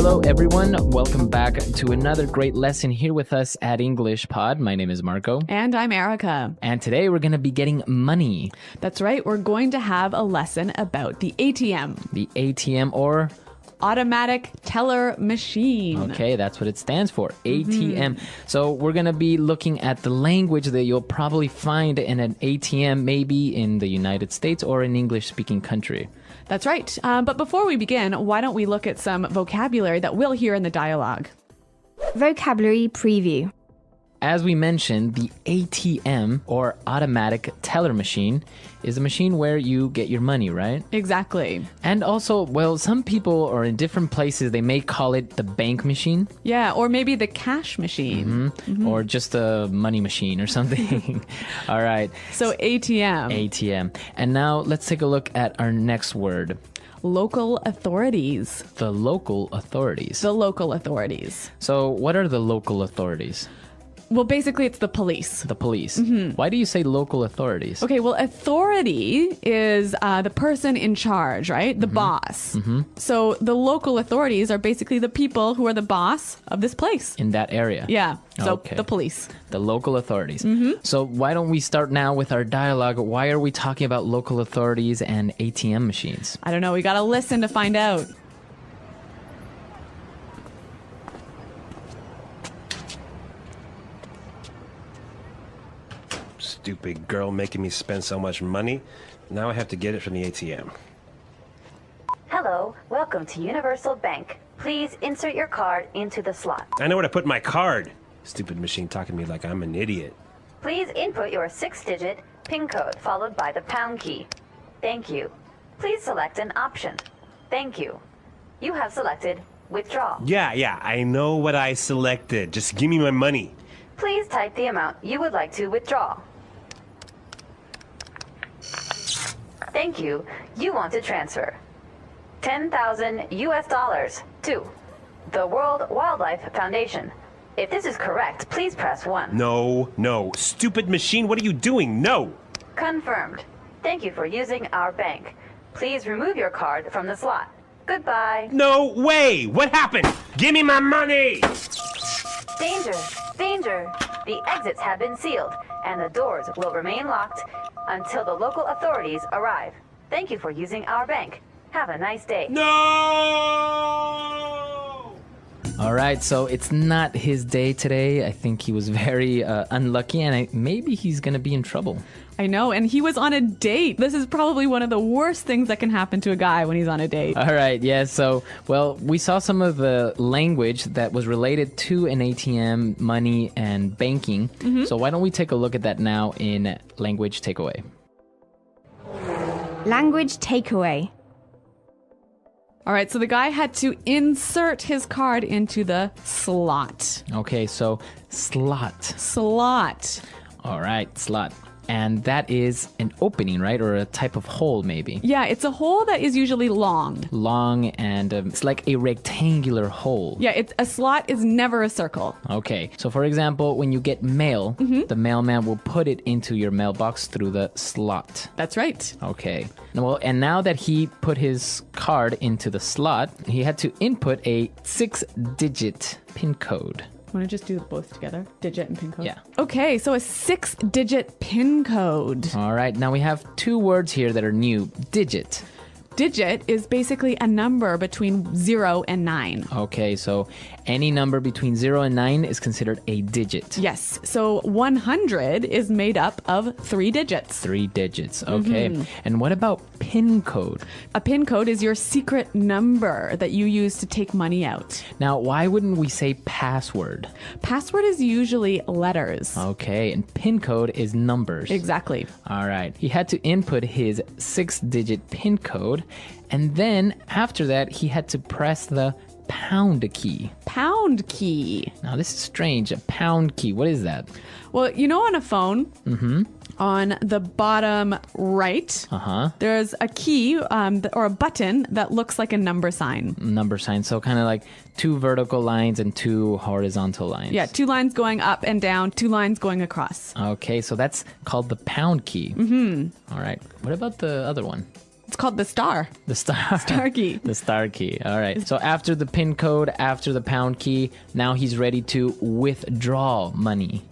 Hello, everyone. Welcome back to another great lesson here with us at English Pod. My name is Marco. And I'm Erica. And today we're going to be getting money. That's right. We're going to have a lesson about the ATM. The ATM or... Automatic teller machine. Okay, that's what it stands for, ATM. So we're going to be looking at the language that you'll probably find in an ATM, maybe in the United States or an English-speaking country. That's right. But before we begin, why don't we look at some vocabulary that we'll hear in the dialogue? Vocabulary preview. As we mentioned, the ATM, or automatic teller machine, is a machine where you get your money, right? Exactly. And also, well, some people or in different places, they may call it the bank machine. Yeah, or maybe the cash machine. Or just a money machine or something. All right. So ATM. ATM. And now let's take a look at our next word. Local authorities. The local authorities. The local authorities. So what are the local authorities? Well, basically, it's the police. The police. Why do you say local authorities? Okay, well, authority is the person in charge, right? The boss. So the local authorities are basically the people who are the boss of this place. In that area? Yeah, so Okay. the police. The local authorities. So why don't we start now with our dialogue? Why are we talking about local authorities and ATM machines? I don't know, we gotta listen to find out. Stupid girl making me spend so much money. Now I have to get it from the ATM. Hello, welcome to Universal Bank. Please insert your card into the slot. I know where to put my card. Stupid machine talking to me like I'm an idiot. Please input your 6-digit PIN code followed by the pound key. Thank you. Please select an option. Thank you. You have selected withdraw. Yeah, I know what I selected. Just give me my money. Please type the amount you would like to withdraw. Thank you. You want to transfer 10,000 US dollars to the World Wildlife Foundation. If this is correct, please press 1. No. Stupid machine, what are you doing? No! Confirmed. Thank you for using our bank. Please remove your card from the slot. Goodbye. No way! What happened? Give me my money! Danger! Danger! The exits have been sealed, and the doors will remain locked until the local authorities arrive. Thank you for using our bank. Have a nice day. No! All right, so it's not his day today. I think he was very unlucky, and maybe he's going to be in trouble. I know, and he was on a date. This is probably one of the worst things that can happen to a guy when he's on a date. All right, yeah, so, well, we saw some of the language that was related to an ATM, money, and banking. So why don't we take a look at that now in Language Takeaway. Language takeaway. All right, so the guy had to insert his card into the slot. Okay, so slot. Slot. All right, slot. And that is an opening, right? Or a type of hole, maybe. Yeah, it's a hole that is usually long. Long, and it's like a rectangular hole. Yeah, a slot is never a circle. Okay, so for example, when you get mail, the mailman will put it into your mailbox through the slot. That's right. Okay. Well, and now that he put his card into the slot, he had to input a 6-digit PIN code. Want to just do both together? Digit and PIN code? Yeah. Okay, so a 6-digit PIN code. All right, now we have two words here that are new. Digit. Digit is basically a number between 0 and 9. Okay, so any number between 0 and 9 is considered a digit. Yes, so 100 is made up of 3 digits. 3 digits, okay. And what about PIN code? A PIN code is your secret number that you use to take money out. Now, why wouldn't we say password? Password is usually letters. Okay, and PIN code is numbers. Exactly. All right. He had to input his 6-digit PIN code, and then after that, he had to press the pound key. Pound key. Now, this is strange. A pound key. What is that? Well, you know, on a phone, on the bottom right, there's a key or a button that looks like a number sign. Number sign. So kind of like 2 vertical lines and 2 horizontal lines. Yeah, 2 lines going up and down, 2 lines going across. Okay, so that's called the pound key. All right. What about the other one? It's called the star. The star. Star key. The star key. All right. So after the PIN code, after the pound key, now he's ready to withdraw money.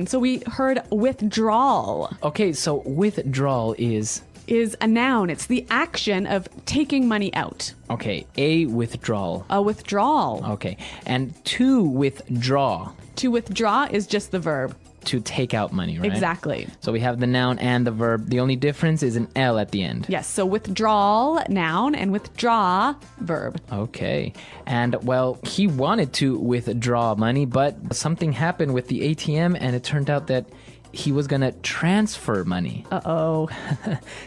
So we heard withdrawal Okay, so withdrawal is is a noun. It's the action of taking money out. okay, a withdrawal. A withdrawal. Okay. And to withdraw, To withdraw is just the verb. to take out money, right? Exactly. So we have the noun and the verb. The only difference is an L at the end. Yes. So withdrawal, noun, and withdraw, verb. Okay. And well, he wanted to withdraw money, but something happened with the ATM and it turned out that he was going to transfer money. Uh-oh.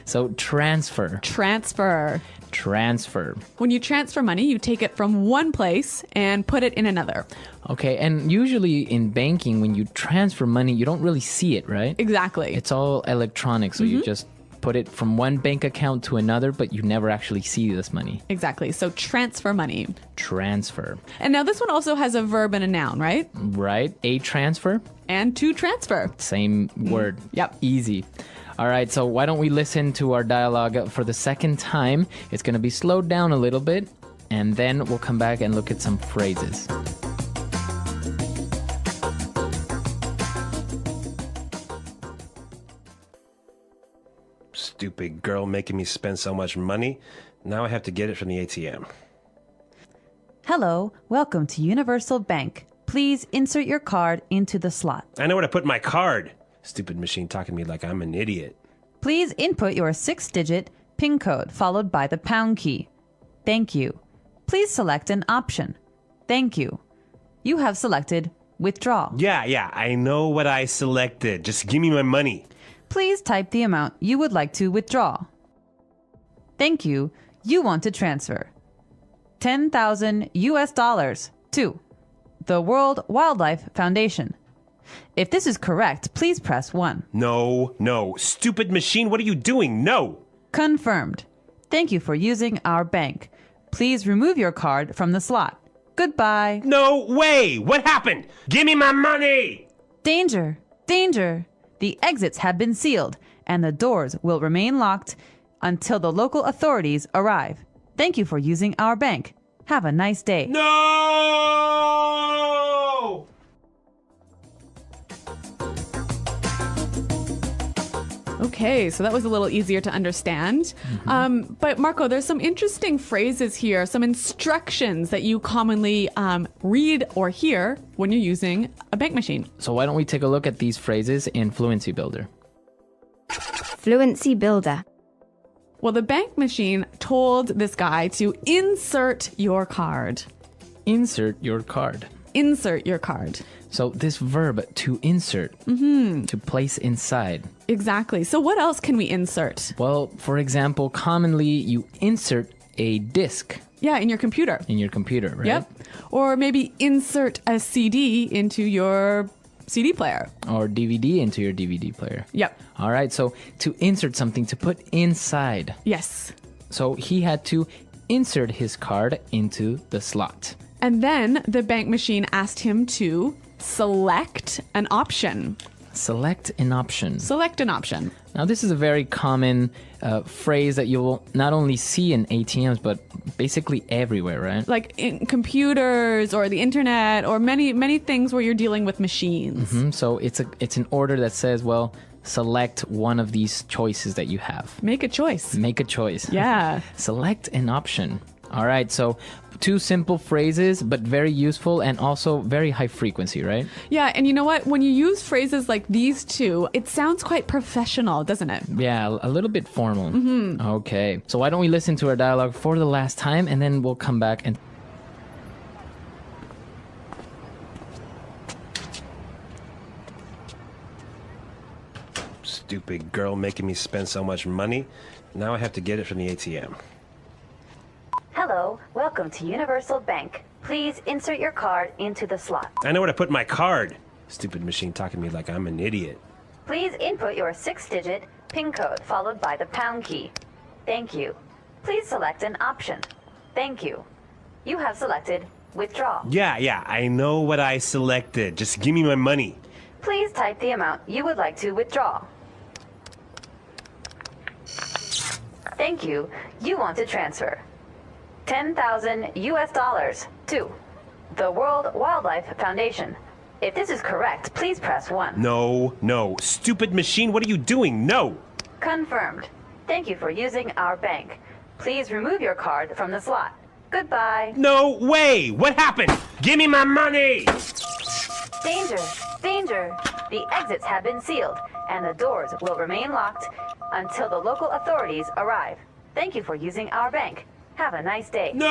So transfer. Transfer. Transfer. When you transfer money, you take it from one place and put it in another. Okay. And usually in banking, when you transfer money, you don't really see it, right? Exactly. It's all electronic. So you just put it from one bank account to another, but you never actually see this money. Exactly. So transfer money. Transfer. And now this one also has a verb and a noun, right? Right? A transfer. And to transfer. Same word. Yep. Easy. All right, so why don't we listen to our dialogue for the second time? It's going to be slowed down a little bit, and then we'll come back and look at some phrases. Stupid girl making me spend so much money. Now I have to get it from the ATM. Hello, welcome to Universal Bank. Please insert your card into the slot. I know where to put my card. Stupid machine talking to me like I'm an idiot. Please input your 6-digit PIN code followed by the pound key. Thank you. Please select an option. Thank you. You have selected withdraw. Yeah, I know what I selected. Just give me my money. Please type the amount you would like to withdraw. Thank you. You want to transfer $10,000 to the World Wildlife Foundation. If this is correct, please press 1. No. Stupid machine, what are you doing? No. Confirmed. Thank you for using our bank. Please remove your card from the slot. Goodbye. No way. What happened? Give me my money. Danger! Danger! The exits have been sealed, and the doors will remain locked until the local authorities arrive. Thank you for using our bank. Have a nice day. No! Okay, so that was a little easier to understand. But Marco, there's some interesting phrases here, some instructions that you commonly read or hear when you're using a bank machine. So why don't we take a look at these phrases in Fluency Builder? Fluency Builder. Well, the bank machine told this guy to insert your card. Insert your card. Insert your card. So this verb, to insert, to place inside. Exactly. So what else can we insert? Well, for example, commonly you insert a disk Yeah, in your computer. in your computer, right? Yep. Or maybe insert a CD into your CD player. Or DVD into your DVD player. Yep. All right, so to insert something, to put inside. Yes. So he had to insert his card into the slot. And then the bank machine asked him to select an option. Select an option. Select an option. Now, this is a very common phrase that you'll not only see in ATMs, but basically everywhere, right? Like in computers or the internet or many things where you're dealing with machines. So it's an order that says, well, select one of these choices that you have. Make a choice. Make a choice. Yeah. Select an option. All right, so two simple phrases, but very useful and also very high frequency, right? Yeah, and you know what? When you use phrases like these two, it sounds quite professional, doesn't it? Yeah, a little bit formal. Okay, so why don't we listen to our dialogue for the last time, and then we'll come back and... Stupid girl making me spend so much money. Now I have to get it from the ATM. Hello, welcome to Universal Bank. Please insert your card into the slot. I know where to put my card. Stupid machine talking to me like I'm an idiot. Please input your 6-digit PIN code followed by the pound key. Thank you. Please select an option. Thank you. You have selected withdraw. Yeah, I know what I selected. Just give me my money. Please type the amount you would like to withdraw. Thank you. You want to transfer 10,000 US dollars to the World Wildlife Foundation. If this is correct, please press 1. No, no. Stupid machine, what are you doing? No! Confirmed. Thank you for using our bank. Please remove your card from the slot. Goodbye. No way! What happened? Give me my money! Danger! Danger! The exits have been sealed, and the doors will remain locked until the local authorities arrive. Thank you for using our bank. Have a nice day. No!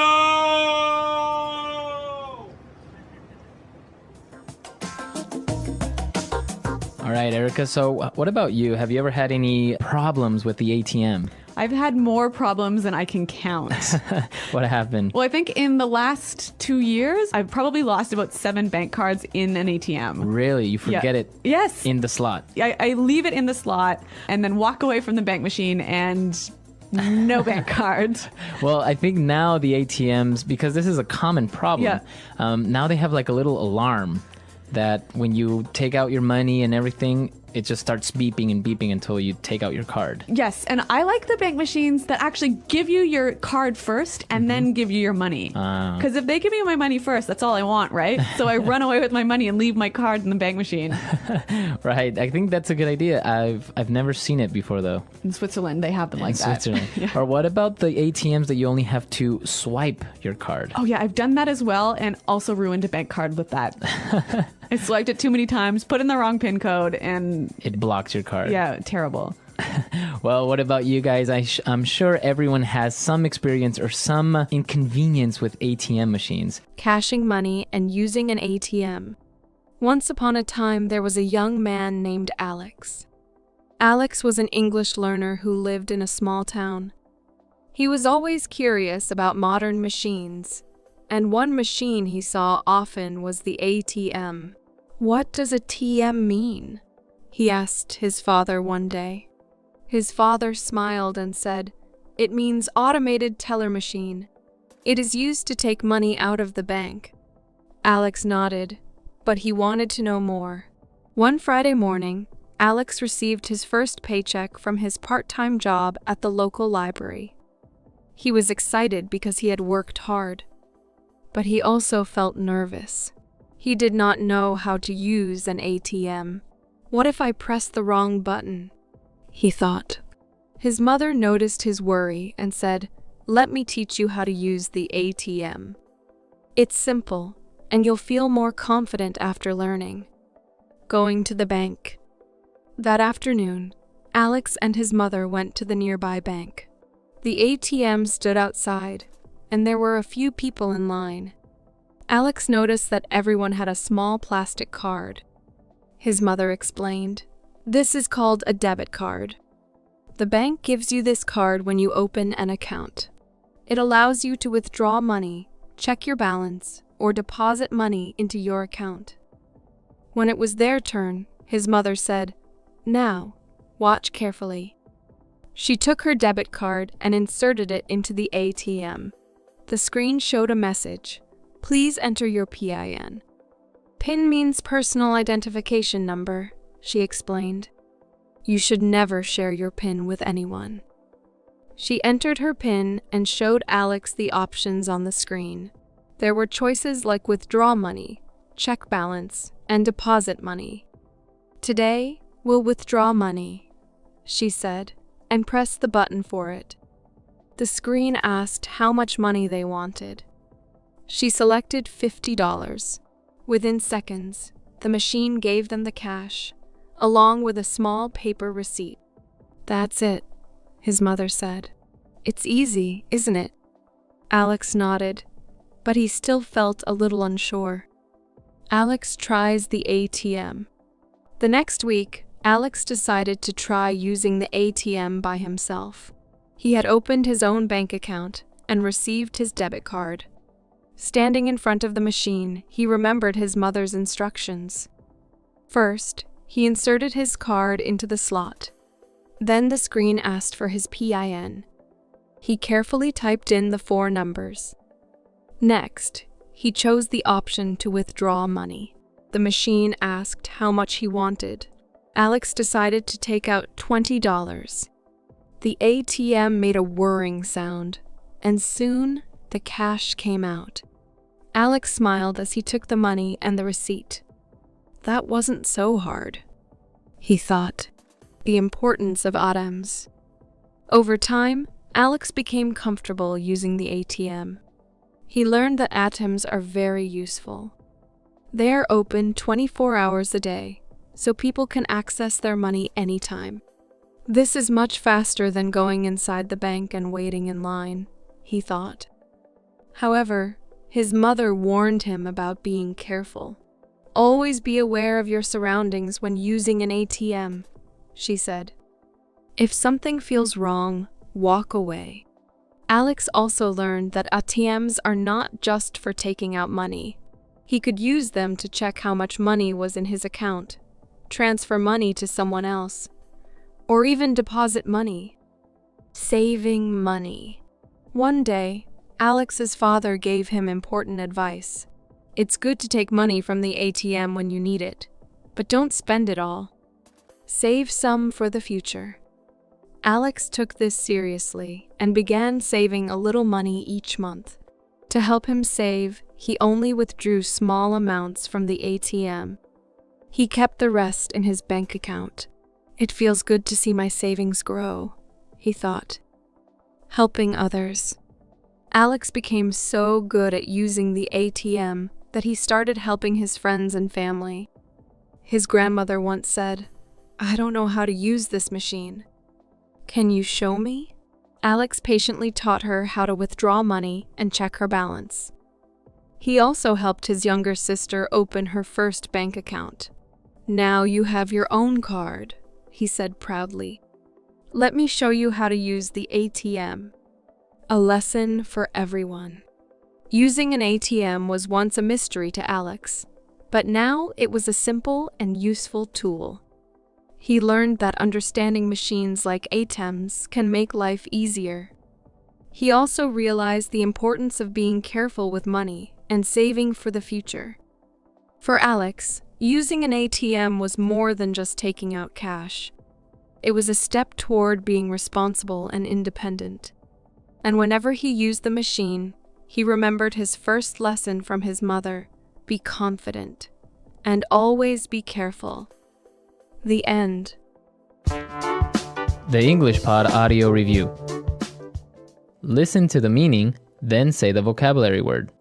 All right, Erica. So what about you? Have you ever had any problems with the ATM? I've had more problems than I can count. What happened? Well, I think in the last 2 years, I've probably lost about 7 bank cards in an ATM. Really? You forget it Yes. in the slot? I leave it in the slot and then walk away from the bank machine and no bank card. Well, I think now the ATMs, because this is a common problem, now they have like a little alarm that when you take out your money and everything, it just starts beeping and beeping until you take out your card. Yes, and I like the bank machines that actually give you your card first and then give you your money. Because if they give me my money first, that's all I want, right? So I run away with my money and leave my card in the bank machine. Right. I think that's a good idea. I've never seen it before, though. In Switzerland, they have them like In that. Switzerland. Yeah. Or what about the ATMs that you only have to swipe your card? Oh yeah, I've done that as well and also ruined a bank card with that. I swiped it too many times, put in the wrong PIN code, and It blocks your card. yeah, terrible. Well, what about you guys? I'm sure everyone has some experience or some inconvenience with ATM machines. Cashing money and using an ATM. Once upon a time, there was a young man named Alex. Alex was an English learner who lived in a small town. He was always curious about modern machines, and one machine he saw often was the ATM. What does a TM mean? He asked his father one day. His father smiled and said, "It means automated teller machine. It is used to take money out of the bank." Alex nodded, but he wanted to know more. One Friday morning, Alex received his first paycheck from his part-time job at the local library. He was excited because he had worked hard, but he also felt nervous. He did not know how to use an ATM. What if I press the wrong button? He thought. His mother noticed his worry and said, "Let me teach you how to use the ATM. It's simple, and you'll feel more confident after learning." Going to the bank. That afternoon, Alex and his mother went to the nearby bank. The ATM stood outside, and there were a few people in line. Alex noticed that everyone had a small plastic card. His mother explained, "This is called a debit card. The bank gives you this card when you open an account. It allows you to withdraw money, check your balance, or deposit money into your account." When it was their turn, his mother said, "Now, watch carefully." She took her debit card and inserted it into the ATM. The screen showed a message. "Please enter your PIN." "PIN means personal identification number," she explained. "You should never share your PIN with anyone." She entered her PIN and showed Alex the options on the screen. There were choices like withdraw money, check balance, and deposit money. "Today, we'll withdraw money," she said, and pressed the button for it. The screen asked how much money they wanted. She selected $50. Within seconds, the machine gave them the cash, along with a small paper receipt. "That's it," his mother said. "It's easy, isn't it?" Alex nodded, but he still felt a little unsure. Alex tries the ATM. The next week, Alex decided to try using the ATM by himself. He had opened his own bank account and received his debit card. Standing in front of the machine, he remembered his mother's instructions. First, he inserted his card into the slot. Then the screen asked for his PIN. He carefully typed in the 4 numbers. Next, he chose the option to withdraw money. The machine asked how much he wanted. Alex decided to take out $20. The ATM made a whirring sound, and soon the cash came out. Alex smiled as he took the money and the receipt. That wasn't so hard, he thought. The importance of ATMs. Over time, Alex became comfortable using the ATM. He learned that ATMs are very useful. They are open 24 hours a day, so people can access their money anytime. This is much faster than going inside the bank and waiting in line, he thought. However, his mother warned him about being careful. Always be aware of your surroundings when using an ATM, she said. If something feels wrong, walk away. Alex also learned that ATMs are not just for taking out money. He could use them to check how much money was in his account, transfer money to someone else, or even deposit money. Saving money. One day, Alex's father gave him important advice. It's good to take money from the ATM when you need it, but don't spend it all. Save some for the future. Alex took this seriously and began saving a little money each month. To help him save, he only withdrew small amounts from the ATM. He kept the rest in his bank account. It feels good to see my savings grow, he thought. Helping others. Alex became so good at using the ATM that he started helping his friends and family. His grandmother once said, "I don't know how to use this machine. Can you show me?" Alex patiently taught her how to withdraw money and check her balance. He also helped his younger sister open her first bank account. "Now you have your own card," he said proudly. "Let me show you how to use the ATM." A lesson for everyone. Using an ATM was once a mystery to Alex, but now it was a simple and useful tool. He learned that understanding machines like ATMs can make life easier. He also realized the importance of being careful with money and saving for the future. For Alex, using an ATM was more than just taking out cash. It was a step toward being responsible and independent. And whenever he used the machine, he remembered his first lesson from his mother: be confident and always be careful. The end. The English Pod Audio Review. Listen to the meaning, then say the vocabulary word.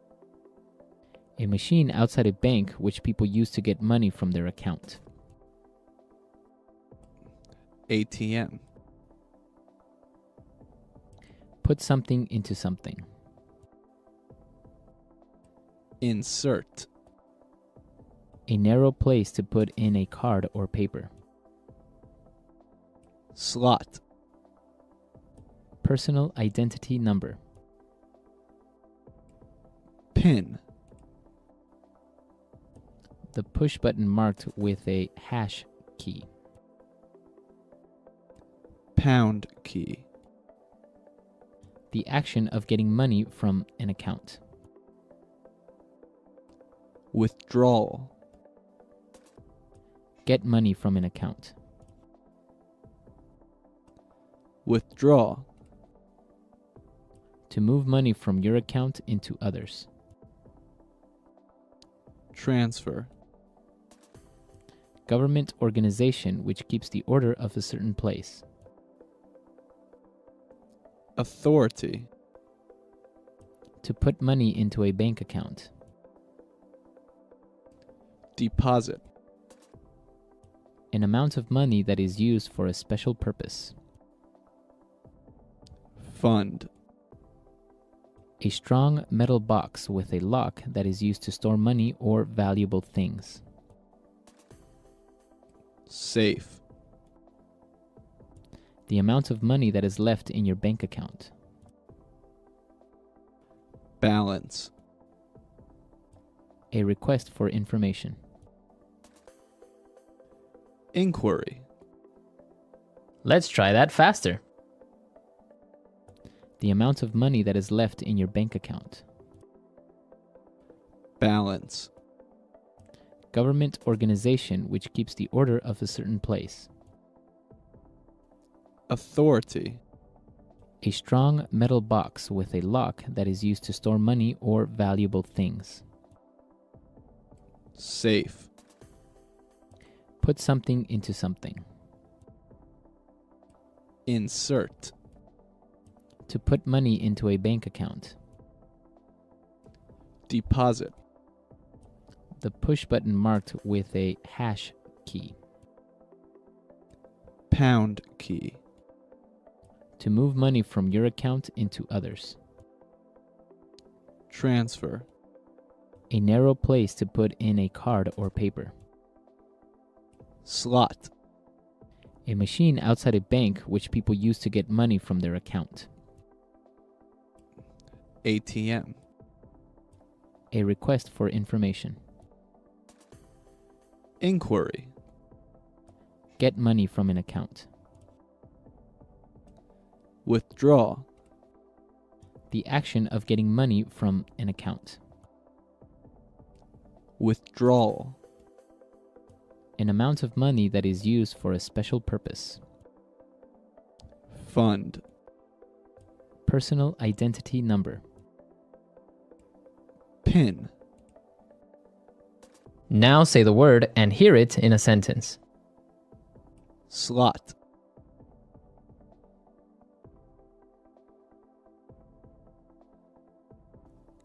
A machine outside a bank which people use to get money from their account. ATM. Put something into something. Insert. A narrow place to put in a card or paper. Slot. Personal identity number. Pin. The push button marked with a hash key. Pound key. The action of getting money from an account. Withdrawal. Get money from an account. Withdraw. To move money from your account into others. Transfer. Government organization which keeps the order of a certain place. Authority. To put money into a bank account. Deposit. An amount of money that is used for a special purpose. Fund. A strong metal box with a lock that is used to store money or valuable things. Safe. The amount of money that is left in your bank account. Balance. A request for information. Inquiry. Let's try that faster. The amount of money that is left in your bank account. Balance. Government organization which keeps the order of a certain place. Authority. A strong metal box with a lock that is used to store money or valuable things. Safe. Put something into something. Insert. To put money into a bank account. Deposit. The push button marked with a hash key. Pound key. To move money from your account into others. Transfer. A narrow place to put in a card or paper. Slot. A machine outside a bank which people use to get money from their account. ATM. A request for information. Inquiry. Get money from an account. Withdraw. The action of getting money from an account. Withdrawal. An amount of money that is used for a special purpose. Fund. Personal identity number. PIN. Now say the word and hear it in a sentence. Slot.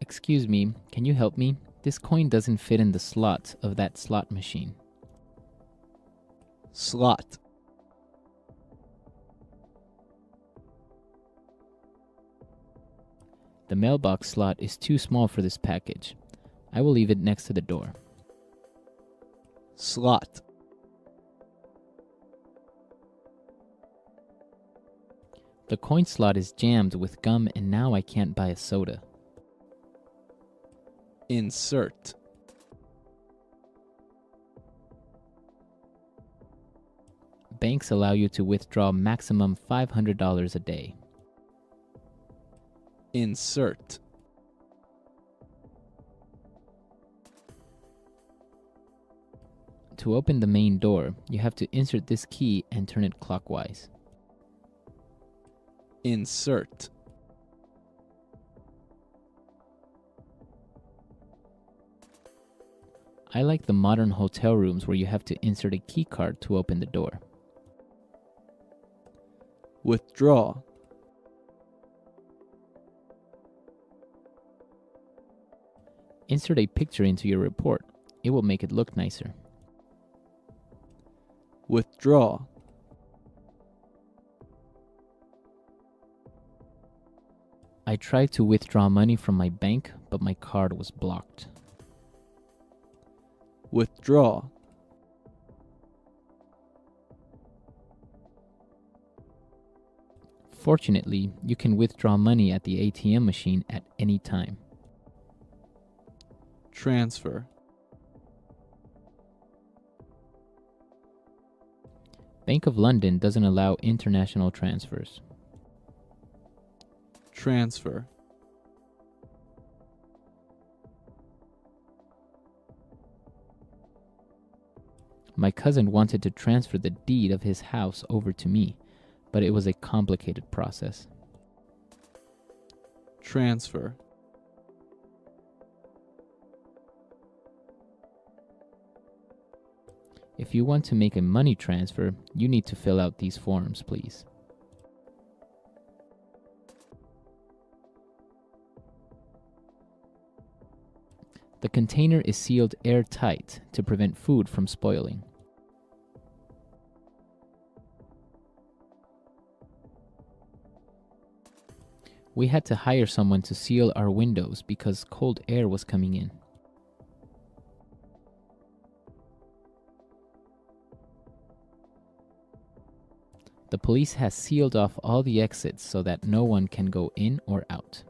Excuse me, can you help me? This coin doesn't fit in the slot of that slot machine. Slot. The mailbox slot is too small for this package. I will leave it next to the door. Slot. The coin slot is jammed with gum and now I can't buy a soda. Insert. Banks allow you to withdraw maximum $500 a day. Insert. To open the main door, you have to insert this key and turn it clockwise. Insert. I like the modern hotel rooms where you have to insert a key card to open the door. Withdraw. Insert a picture into your report. It will make it look nicer. Withdraw. I tried to withdraw money from my bank, but my card was blocked. Withdraw. Fortunately, you can withdraw money at the ATM machine at any time. Transfer. Bank of London doesn't allow international transfers. Transfer. My cousin wanted to transfer the deed of his house over to me, but it was a complicated process. Transfer. If you want to make a money transfer, you need to fill out these forms, please. The container is sealed airtight to prevent food from spoiling. We had to hire someone to seal our windows because cold air was coming in. The police has sealed off all the exits so that no one can go in or out.